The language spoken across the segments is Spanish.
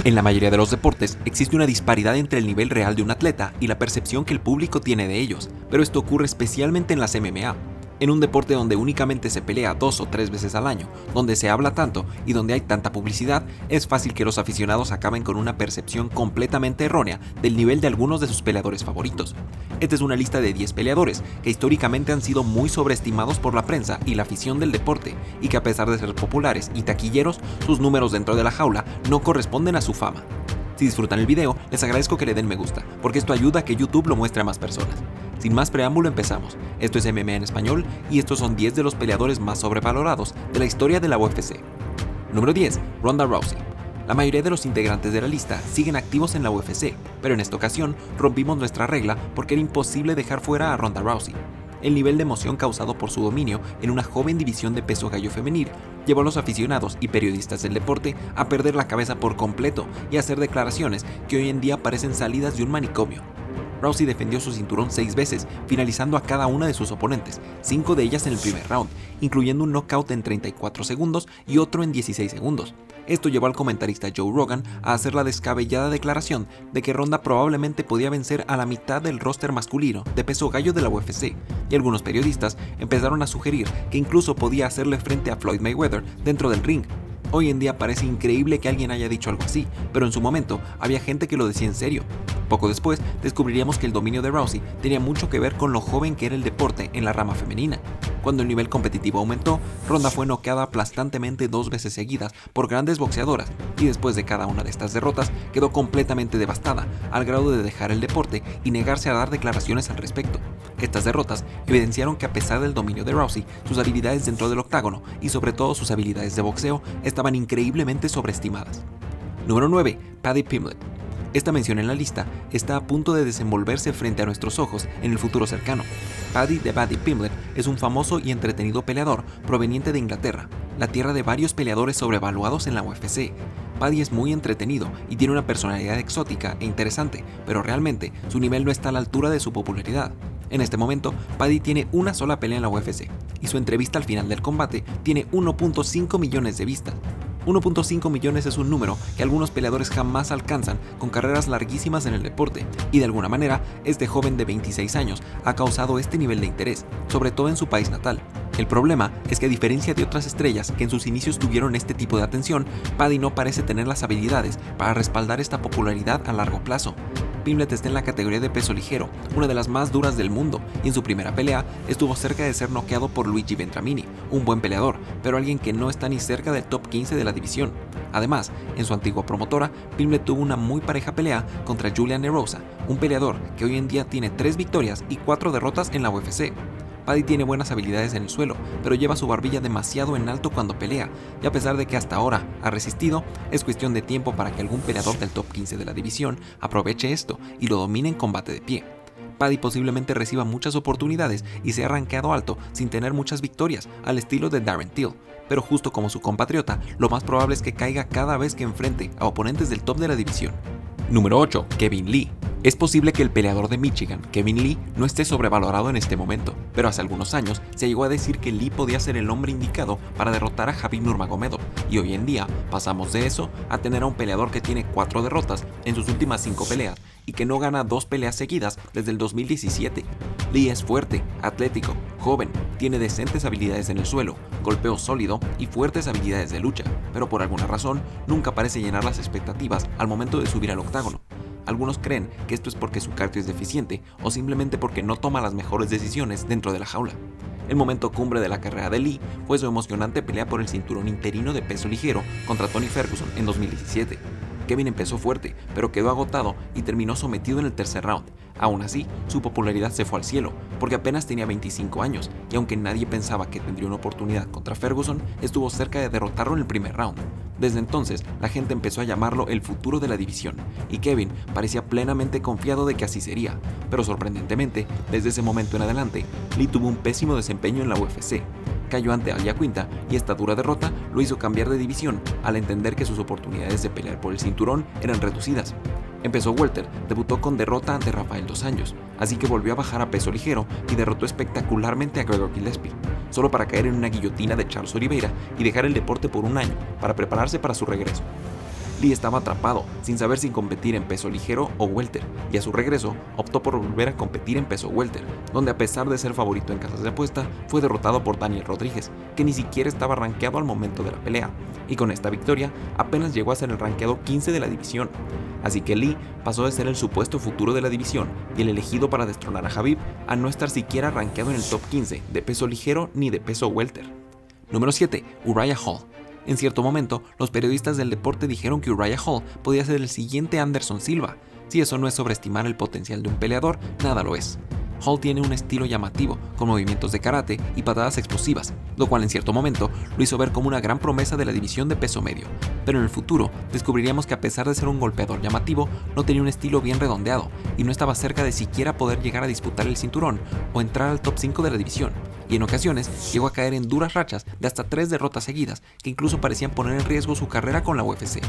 En la mayoría de los deportes existe una disparidad entre el nivel real de un atleta y la percepción que el público tiene de ellos, pero esto ocurre especialmente en las MMA. En un deporte donde únicamente se pelea 2 o 3 veces al año, donde se habla tanto y donde hay tanta publicidad, es fácil que los aficionados acaben con una percepción completamente errónea del nivel de algunos de sus peleadores favoritos. Esta es una lista de 10 peleadores que históricamente han sido muy sobreestimados por la prensa y la afición del deporte, y que a pesar de ser populares y taquilleros, sus números dentro de la jaula no corresponden a su fama. Si disfrutan el video, les agradezco que le den me gusta, porque esto ayuda a que YouTube lo muestre a más personas. Sin más preámbulo, empezamos. Esto es MMA en español y estos son 10 de los peleadores más sobrevalorados de la historia de la UFC. Número 10. Ronda Rousey. La mayoría de los integrantes de la lista siguen activos en la UFC, pero en esta ocasión rompimos nuestra regla porque era imposible dejar fuera a Ronda Rousey. El nivel de emoción causado por su dominio en una joven división de peso gallo femenil llevó a los aficionados y periodistas del deporte a perder la cabeza por completo y a hacer declaraciones que hoy en día parecen salidas de un manicomio. Rousey defendió su cinturón 6 veces, finalizando a cada una de sus oponentes, 5 de ellas en el primer round, incluyendo un knockout en 34 segundos y otro en 16 segundos. Esto llevó al comentarista Joe Rogan a hacer la descabellada declaración de que Ronda probablemente podía vencer a la mitad del roster masculino de peso gallo de la UFC, y algunos periodistas empezaron a sugerir que incluso podía hacerle frente a Floyd Mayweather dentro del ring. Hoy en día parece increíble que alguien haya dicho algo así, pero en su momento había gente que lo decía en serio. Poco después descubriríamos que el dominio de Rousey tenía mucho que ver con lo joven que era el deporte en la rama femenina. Cuando el nivel competitivo aumentó, Ronda fue noqueada aplastantemente 2 veces seguidas por grandes boxeadoras, y después de cada una de estas derrotas quedó completamente devastada, al grado de dejar el deporte y negarse a dar declaraciones al respecto. Estas derrotas evidenciaron que a pesar del dominio de Rousey, sus habilidades dentro del octágono y sobre todo sus habilidades de boxeo estaban increíblemente sobreestimadas. Número 9. Paddy Pimblett. Esta mención en la lista está a punto de desenvolverse frente a nuestros ojos en el futuro cercano. Paddy The Baddy Pimblett es un famoso y entretenido peleador proveniente de Inglaterra, la tierra de varios peleadores sobrevaluados en la UFC. Paddy es muy entretenido y tiene una personalidad exótica e interesante, pero realmente su nivel no está a la altura de su popularidad. En este momento, Paddy tiene una sola pelea en la UFC, y su entrevista al final del combate tiene 1.5 millones de vistas. 1.5 millones es un número que algunos peleadores jamás alcanzan con carreras larguísimas en el deporte, y de alguna manera este joven de 26 años ha causado este nivel de interés, sobre todo en su país natal. El problema es que a diferencia de otras estrellas que en sus inicios tuvieron este tipo de atención, Paddy no parece tener las habilidades para respaldar esta popularidad a largo plazo. Pimblett está en la categoría de peso ligero, una de las más duras del mundo, y en su primera pelea estuvo cerca de ser noqueado por Luigi Vendramini, un buen peleador, pero alguien que no está ni cerca del top 15 de la división. Además, en su antigua promotora, Pimblett tuvo una muy pareja pelea contra Julian Erosa, un peleador que hoy en día tiene 3 victorias y 4 derrotas en la UFC. Paddy tiene buenas habilidades en el suelo, pero lleva su barbilla demasiado en alto cuando pelea, y a pesar de que hasta ahora ha resistido, es cuestión de tiempo para que algún peleador del top 15 de la división aproveche esto y lo domine en combate de pie. Paddy posiblemente reciba muchas oportunidades y sea rankeado alto sin tener muchas victorias, al estilo de Darren Till, pero justo como su compatriota, lo más probable es que caiga cada vez que enfrente a oponentes del top de la división. Número 8. Kevin Lee. Es posible que el peleador de Michigan, Kevin Lee, no esté sobrevalorado en este momento, pero hace algunos años se llegó a decir que Lee podía ser el hombre indicado para derrotar a Khabib Nurmagomedov, y hoy en día pasamos de eso a tener a un peleador que tiene 4 derrotas en sus últimas 5 peleas y que no gana 2 peleas seguidas desde el 2017. Lee es fuerte, atlético, joven, tiene decentes habilidades en el suelo, golpeo sólido y fuertes habilidades de lucha, pero por alguna razón nunca parece llenar las expectativas al momento de subir al octágono. Algunos creen que esto es porque su cardio es deficiente o simplemente porque no toma las mejores decisiones dentro de la jaula. El momento cumbre de la carrera de Lee fue su emocionante pelea por el cinturón interino de peso ligero contra Tony Ferguson en 2017. Kevin empezó fuerte, pero quedó agotado y terminó sometido en el tercer round. Aún así, su popularidad se fue al cielo, porque apenas tenía 25 años, y aunque nadie pensaba que tendría una oportunidad contra Ferguson, estuvo cerca de derrotarlo en el primer round. Desde entonces, la gente empezó a llamarlo el futuro de la división, y Kevin parecía plenamente confiado de que así sería. Pero sorprendentemente, desde ese momento en adelante, Lee tuvo un pésimo desempeño en la UFC. Cayó ante Al Iaquinta y esta dura derrota lo hizo cambiar de división al entender que sus oportunidades de pelear por el cinturón eran reducidas. Empezó welter, debutó con derrota ante Rafael Dos Anjos, así que volvió a bajar a peso ligero y derrotó espectacularmente a Gregor Gillespie, solo para caer en una guillotina de Charles Oliveira y dejar el deporte por un año para prepararse para su regreso. Lee estaba atrapado, sin saber si competir en peso ligero o welter, y a su regreso optó por volver a competir en peso welter, donde a pesar de ser favorito en casas de apuesta, fue derrotado por Daniel Rodríguez, que ni siquiera estaba rankeado al momento de la pelea, y con esta victoria apenas llegó a ser el rankeado 15 de la división. Así que Lee pasó de ser el supuesto futuro de la división y el elegido para destronar a Khabib a no estar siquiera rankeado en el top 15 de peso ligero ni de peso welter. Número 7. Uriah Hall. En cierto momento, los periodistas del deporte dijeron que Uriah Hall podía ser el siguiente Anderson Silva. Si eso no es sobreestimar el potencial de un peleador, nada lo es. Hall tiene un estilo llamativo, con movimientos de karate y patadas explosivas, lo cual en cierto momento lo hizo ver como una gran promesa de la división de peso medio. Pero en el futuro, descubriríamos que a pesar de ser un golpeador llamativo, no tenía un estilo bien redondeado y no estaba cerca de siquiera poder llegar a disputar el cinturón o entrar al top 5 de la división. Y en ocasiones llegó a caer en duras rachas de hasta 3 derrotas seguidas que incluso parecían poner en riesgo su carrera con la UFC.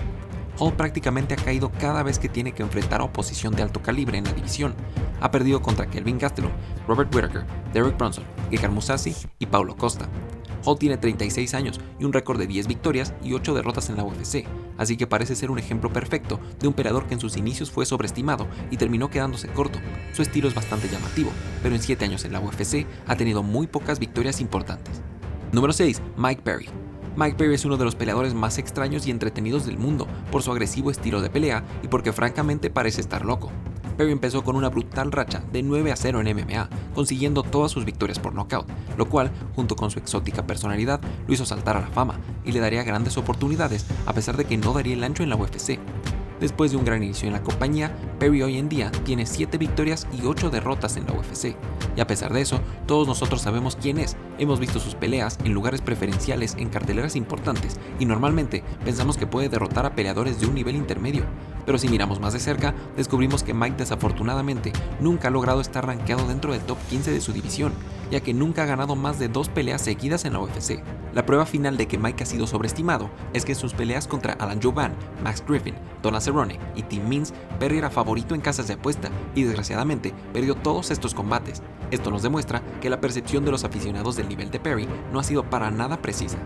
Hall prácticamente ha caído cada vez que tiene que enfrentar a oposición de alto calibre en la división. Ha perdido contra Kelvin Gastelum, Robert Whittaker, Derek Brunson, Gegard Mousasi y Paulo Costa. Hall tiene 36 años y un récord de 10 victorias y 8 derrotas en la UFC, así que parece ser un ejemplo perfecto de un peleador que en sus inicios fue sobreestimado y terminó quedándose corto. Su estilo es bastante llamativo, pero en 7 años en la UFC ha tenido muy pocas victorias importantes. Número 6. Mike Perry. Mike Perry es uno de los peleadores más extraños y entretenidos del mundo por su agresivo estilo de pelea y porque francamente parece estar loco. Perry empezó con una brutal racha de 9-0 en MMA, consiguiendo todas sus victorias por nocaut, lo cual, junto con su exótica personalidad, lo hizo saltar a la fama y le daría grandes oportunidades a pesar de que no daría el ancho en la UFC. Después de un gran inicio en la compañía, Perry hoy en día tiene 7 victorias y 8 derrotas en la UFC. Y a pesar de eso, todos nosotros sabemos quién es, hemos visto sus peleas en lugares preferenciales en carteleras importantes y normalmente pensamos que puede derrotar a peleadores de un nivel intermedio. Pero si miramos más de cerca, descubrimos que Mike desafortunadamente nunca ha logrado estar rankeado dentro del top 15 de su división, ya que nunca ha ganado más de 2 peleas seguidas en la UFC. La prueba final de que Mike ha sido sobreestimado es que en sus peleas contra Alan Jouban, Max Griffin, Donald Cerrone y Tim Means, Perry era favorito en casas de apuesta y desgraciadamente perdió todos estos combates. Esto nos demuestra que la percepción de los aficionados del nivel de Perry no ha sido para nada precisa.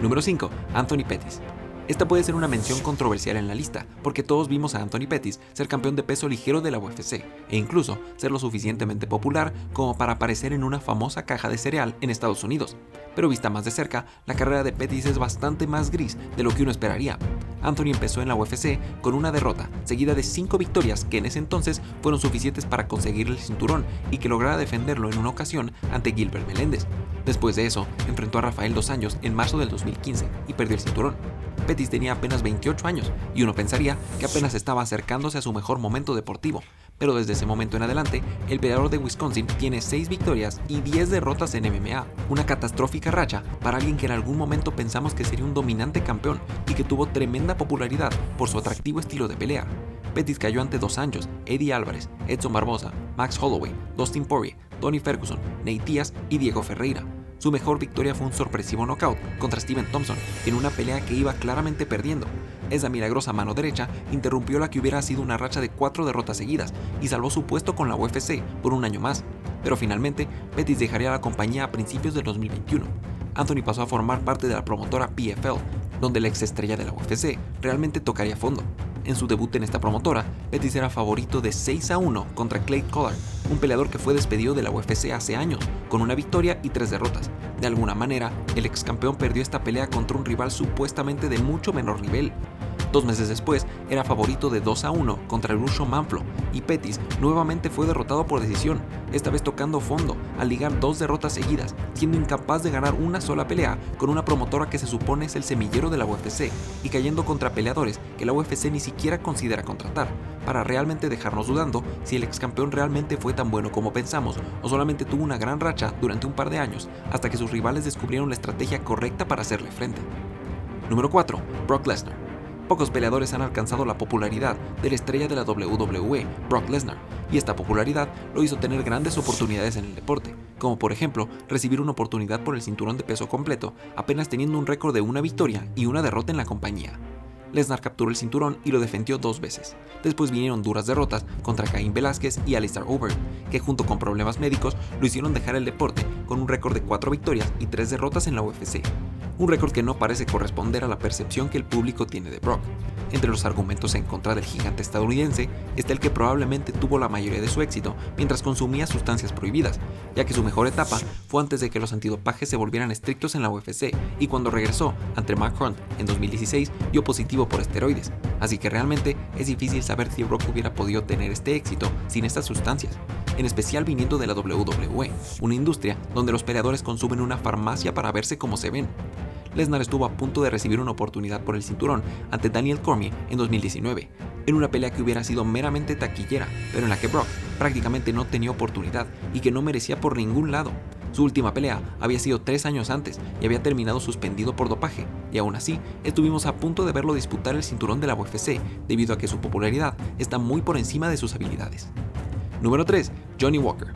Número 5. Anthony Pettis. Esta puede ser una mención controversial en la lista, porque todos vimos a Anthony Pettis ser campeón de peso ligero de la UFC, e incluso ser lo suficientemente popular como para aparecer en una famosa caja de cereal en Estados Unidos. Pero vista más de cerca, la carrera de Pettis es bastante más gris de lo que uno esperaría. Anthony empezó en la UFC con una derrota, seguida de 5 victorias que en ese entonces fueron suficientes para conseguir el cinturón y que lograra defenderlo en una ocasión ante Gilbert Melendez. Después de eso, enfrentó a Rafael Dos Anjos en marzo del 2015 y perdió el cinturón. Pettis tenía apenas 28 años y uno pensaría que apenas estaba acercándose a su mejor momento deportivo, pero desde ese momento en adelante, el peleador de Wisconsin tiene 6 victorias y 10 derrotas en MMA, una catastrófica racha para alguien que en algún momento pensamos que sería un dominante campeón y que tuvo tremenda popularidad por su atractivo estilo de pelea. Pettis cayó ante Dos Anjos, Eddie Álvarez, Edson Barboza, Max Holloway, Dustin Poirier, Tony Ferguson, Nate Diaz y Diego Ferreira. Su mejor victoria fue un sorpresivo knockout contra Steven Thompson en una pelea que iba claramente perdiendo. Esa milagrosa mano derecha interrumpió la que hubiera sido una racha de 4 derrotas seguidas y salvó su puesto con la UFC por un año más. Pero finalmente, Pettis dejaría la compañía a principios del 2021. Anthony pasó a formar parte de la promotora PFL, donde la exestrella de la UFC realmente tocaría fondo. En su debut en esta promotora, Pettis era favorito de 6-1 contra Clay Collard, un peleador que fue despedido de la UFC hace años, con una victoria y 3 derrotas. De alguna manera, el ex campeón perdió esta pelea contra un rival supuestamente de mucho menor nivel. 2 meses después, era favorito de 2-1 contra Lucio Manflo, y Pettis nuevamente fue derrotado por decisión, esta vez tocando fondo, al ligar 2 derrotas seguidas, siendo incapaz de ganar una sola pelea con una promotora que se supone es el semillero de la UFC, y cayendo contra peleadores que la UFC ni siquiera considera contratar, para realmente dejarnos dudando si el ex campeón realmente fue tan bueno como pensamos, o solamente tuvo una gran racha durante un par de años, hasta que sus rivales descubrieron la estrategia correcta para hacerle frente. Número 4. Brock Lesnar. Pocos peleadores han alcanzado la popularidad de la estrella de la WWE, Brock Lesnar, y esta popularidad lo hizo tener grandes oportunidades en el deporte, como por ejemplo recibir una oportunidad por el cinturón de peso completo, apenas teniendo un récord de una victoria y una derrota en la compañía. Lesnar capturó el cinturón y lo defendió 2 veces. Después vinieron duras derrotas contra Caín Velázquez y Alistair Overeem, que junto con problemas médicos lo hicieron dejar el deporte con un récord de 4 victorias y 3 derrotas en la UFC. un récord que no parece corresponder a la percepción que el público tiene de Brock. Entre los argumentos en contra del gigante estadounidense está el que probablemente tuvo la mayoría de su éxito mientras consumía sustancias prohibidas, ya que su mejor etapa fue antes de que los antidopajes se volvieran estrictos en la UFC y cuando regresó ante Mark Hunt en 2016 dio positivo por esteroides, así que realmente es difícil saber si Brock hubiera podido tener este éxito sin estas sustancias, en especial viniendo de la WWE, una industria donde los peleadores consumen una farmacia para verse como se ven. Lesnar estuvo a punto de recibir una oportunidad por el cinturón ante Daniel Cormier en 2019, en una pelea que hubiera sido meramente taquillera, pero en la que Brock prácticamente no tenía oportunidad y que no merecía por ningún lado. Su última pelea había sido 3 años antes y había terminado suspendido por dopaje, y aún así estuvimos a punto de verlo disputar el cinturón de la UFC debido a que su popularidad está muy por encima de sus habilidades. Número 3. Johnny Walker.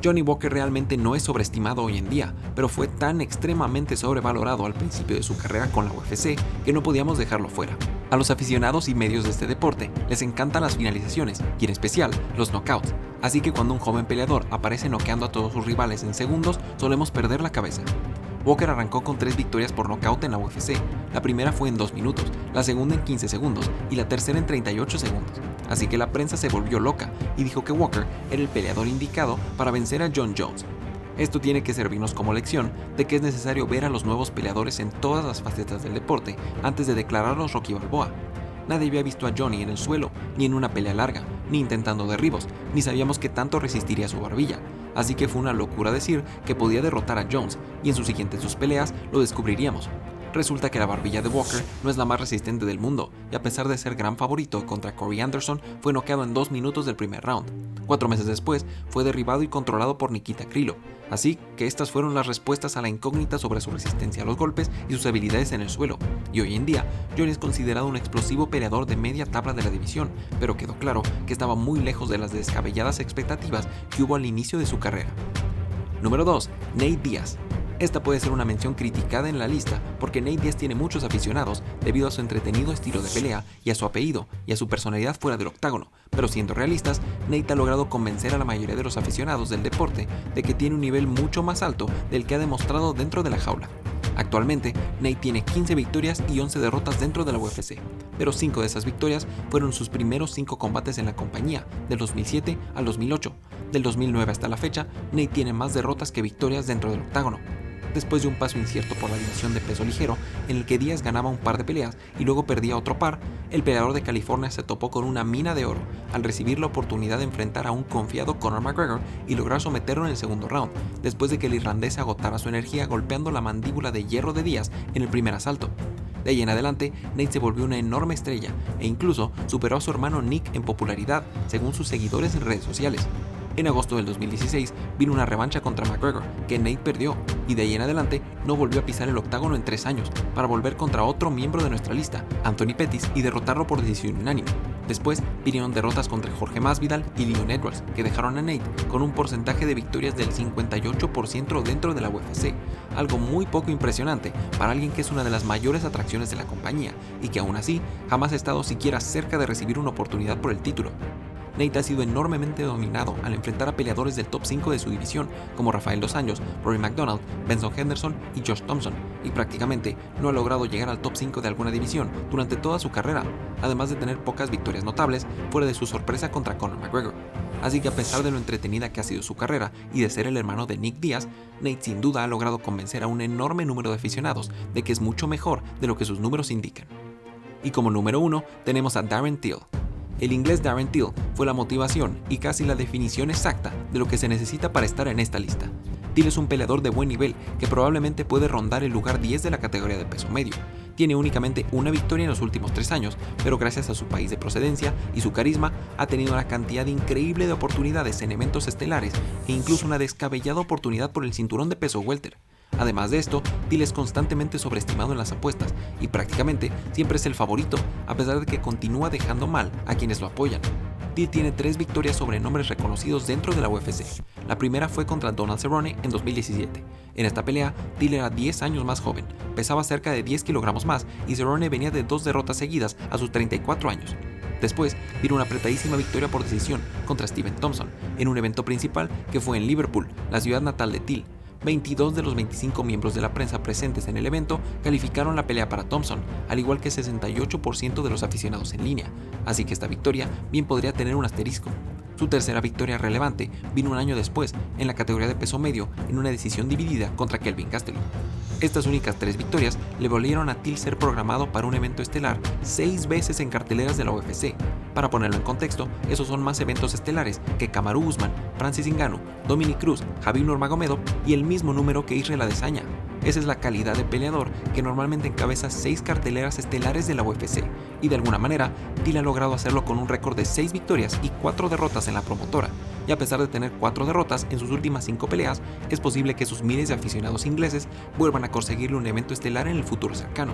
Johnny Walker realmente no es sobreestimado hoy en día, pero fue tan extremadamente sobrevalorado al principio de su carrera con la UFC que no podíamos dejarlo fuera. A los aficionados y medios de este deporte les encantan las finalizaciones y en especial los knockouts, así que cuando un joven peleador aparece noqueando a todos sus rivales en segundos solemos perder la cabeza. Walker arrancó con 3 victorias por nocaut en la UFC, la primera fue en 2 minutos, la segunda en 15 segundos y la tercera en 38 segundos, así que la prensa se volvió loca y dijo que Walker era el peleador indicado para vencer a Jon Jones. Esto tiene que servirnos como lección de que es necesario ver a los nuevos peleadores en todas las facetas del deporte antes de declararlos Rocky Balboa. Nadie había visto a Johnny en el suelo, ni en una pelea larga, ni intentando derribos, ni sabíamos que tanto resistiría su barbilla, así que fue una locura decir que podía derrotar a Jones, y en sus siguientes 2 peleas lo descubriríamos. Resulta que la barbilla de Walker no es la más resistente del mundo, y a pesar de ser gran favorito contra Corey Anderson, fue noqueado en 2 minutos del primer round. 4 meses después, fue derribado y controlado por Nikita Krylov. Así que estas fueron las respuestas a la incógnita sobre su resistencia a los golpes y sus habilidades en el suelo. Y hoy en día, Johnny es considerado un explosivo peleador de media tabla de la división, pero quedó claro que estaba muy lejos de las descabelladas expectativas que hubo al inicio de su carrera. Número 2. Nate Diaz. Esta puede ser una mención criticada en la lista porque Nate Diaz tiene muchos aficionados debido a su entretenido estilo de pelea y a su apellido y a su personalidad fuera del octágono, pero siendo realistas, Nate ha logrado convencer a la mayoría de los aficionados del deporte de que tiene un nivel mucho más alto del que ha demostrado dentro de la jaula. Actualmente, Nate tiene 15 victorias y 11 derrotas dentro de la UFC, pero 5 de esas victorias fueron sus primeros 5 combates en la compañía, del 2007 al 2008. Del 2009 hasta la fecha, Nate tiene más derrotas que victorias dentro del octágono. Después de un paso incierto por la división de peso ligero, en el que Díaz ganaba un par de peleas y luego perdía otro par, el peleador de California se topó con una mina de oro al recibir la oportunidad de enfrentar a un confiado Conor McGregor y lograr someterlo en el segundo round, después de que el irlandés agotara su energía golpeando la mandíbula de hierro de Díaz en el primer asalto. De ahí en adelante, Nate se volvió una enorme estrella e incluso superó a su hermano Nick en popularidad, según sus seguidores en redes sociales. En agosto del 2016 vino una revancha contra McGregor, que Nate perdió, y de ahí en adelante no volvió a pisar el octágono en 3 años, para volver contra otro miembro de nuestra lista, Anthony Pettis, y derrotarlo por decisión unánime. Después vinieron derrotas contra Jorge Masvidal y Leon Edwards, que dejaron a Nate con un porcentaje de victorias del 58% dentro de la UFC, algo muy poco impresionante para alguien que es una de las mayores atracciones de la compañía, y que aún así jamás ha estado siquiera cerca de recibir una oportunidad por el título. Nate ha sido enormemente dominado al enfrentar a peleadores del top 5 de su división, como Rafael Dos Anjos, Rory McDonald, Benson Henderson y Josh Thompson, y prácticamente no ha logrado llegar al top 5 de alguna división durante toda su carrera, además de tener pocas victorias notables fuera de su sorpresa contra Conor McGregor. Así que a pesar de lo entretenida que ha sido su carrera y de ser el hermano de Nick Diaz, Nate sin duda ha logrado convencer a un enorme número de aficionados de que es mucho mejor de lo que sus números indican. Y como número 1 tenemos a Darren Till. El inglés Darren Till fue la motivación y casi la definición exacta de lo que se necesita para estar en esta lista. Till es un peleador de buen nivel que probablemente puede rondar el lugar 10 de la categoría de peso medio. Tiene únicamente una victoria en los últimos 3 años, pero gracias a su país de procedencia y su carisma ha tenido una cantidad increíble de oportunidades en eventos estelares e incluso una descabellada oportunidad por el cinturón de peso welter. Además de esto, Till es constantemente sobreestimado en las apuestas y prácticamente siempre es el favorito, a pesar de que continúa dejando mal a quienes lo apoyan. Till tiene 3 victorias sobre nombres reconocidos dentro de la UFC. La primera fue contra Donald Cerrone en 2017. En esta pelea, Till era 10 años más joven, pesaba cerca de 10 kilogramos más y Cerrone venía de 2 derrotas seguidas a sus 34 años. Después vino una apretadísima victoria por decisión contra Stephen Thompson en un evento principal que fue en Liverpool, la ciudad natal de Till. 22 de los 25 miembros de la prensa presentes en el evento calificaron la pelea para Thompson, al igual que 68% de los aficionados en línea, así que esta victoria bien podría tener un asterisco. Su tercera victoria relevante vino un año después, en la categoría de peso medio, en una decisión dividida contra Kelvin Gastelum. Estas únicas 3 victorias le valieron a Till ser programado para un evento estelar 6 veces en carteleras de la UFC. Para ponerlo en contexto, esos son más eventos estelares que Kamaru Usman, Francis Ngannou, Dominick Cruz, Khabib Nurmagomedov y el mismo número que Israel Adesanya. Esa es la calidad de peleador que normalmente encabeza 6 carteleras estelares de la UFC, y de alguna manera, Till ha logrado hacerlo con un récord de 6 victorias y 4 derrotas en la promotora, y a pesar de tener 4 derrotas en sus últimas 5 peleas, es posible que sus miles de aficionados ingleses vuelvan a conseguirle un evento estelar en el futuro cercano.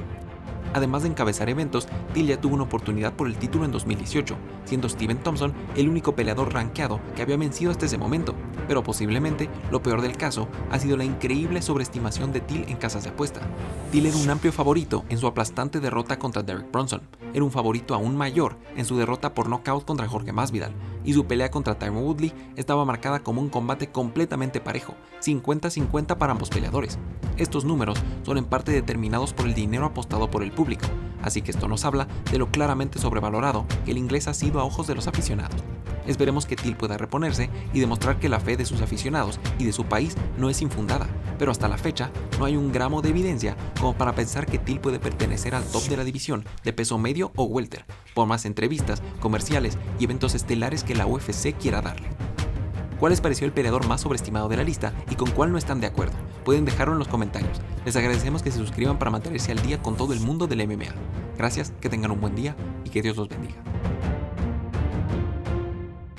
Además de encabezar eventos, Till ya tuvo una oportunidad por el título en 2018, siendo Stephen Thompson el único peleador rankeado que había vencido hasta ese momento, pero posiblemente lo peor del caso ha sido la increíble sobreestimación de Till en casas de apuesta. Till era un amplio favorito en su aplastante derrota contra Derek Brunson, era un favorito aún mayor en su derrota por nocaut contra Jorge Masvidal, y su pelea contra Tyron Woodley estaba marcada como un combate completamente parejo, 50-50 para ambos peleadores. Estos números son en parte determinados por el dinero apostado por el público, así que esto nos habla de lo claramente sobrevalorado que el inglés ha sido a ojos de los aficionados. Esperemos que Till pueda reponerse y demostrar que la fe de sus aficionados y de su país no es infundada, pero hasta la fecha no hay un gramo de evidencia como para pensar que Till puede pertenecer al top de la división de peso medio o welter, por más entrevistas, comerciales y eventos estelares que la UFC quiera darle. ¿Cuál les pareció el peleador más sobreestimado de la lista y con cuál no están de acuerdo? Pueden dejarlo en los comentarios. Les agradecemos que se suscriban para mantenerse al día con todo el mundo del MMA. Gracias, que tengan un buen día y que Dios los bendiga.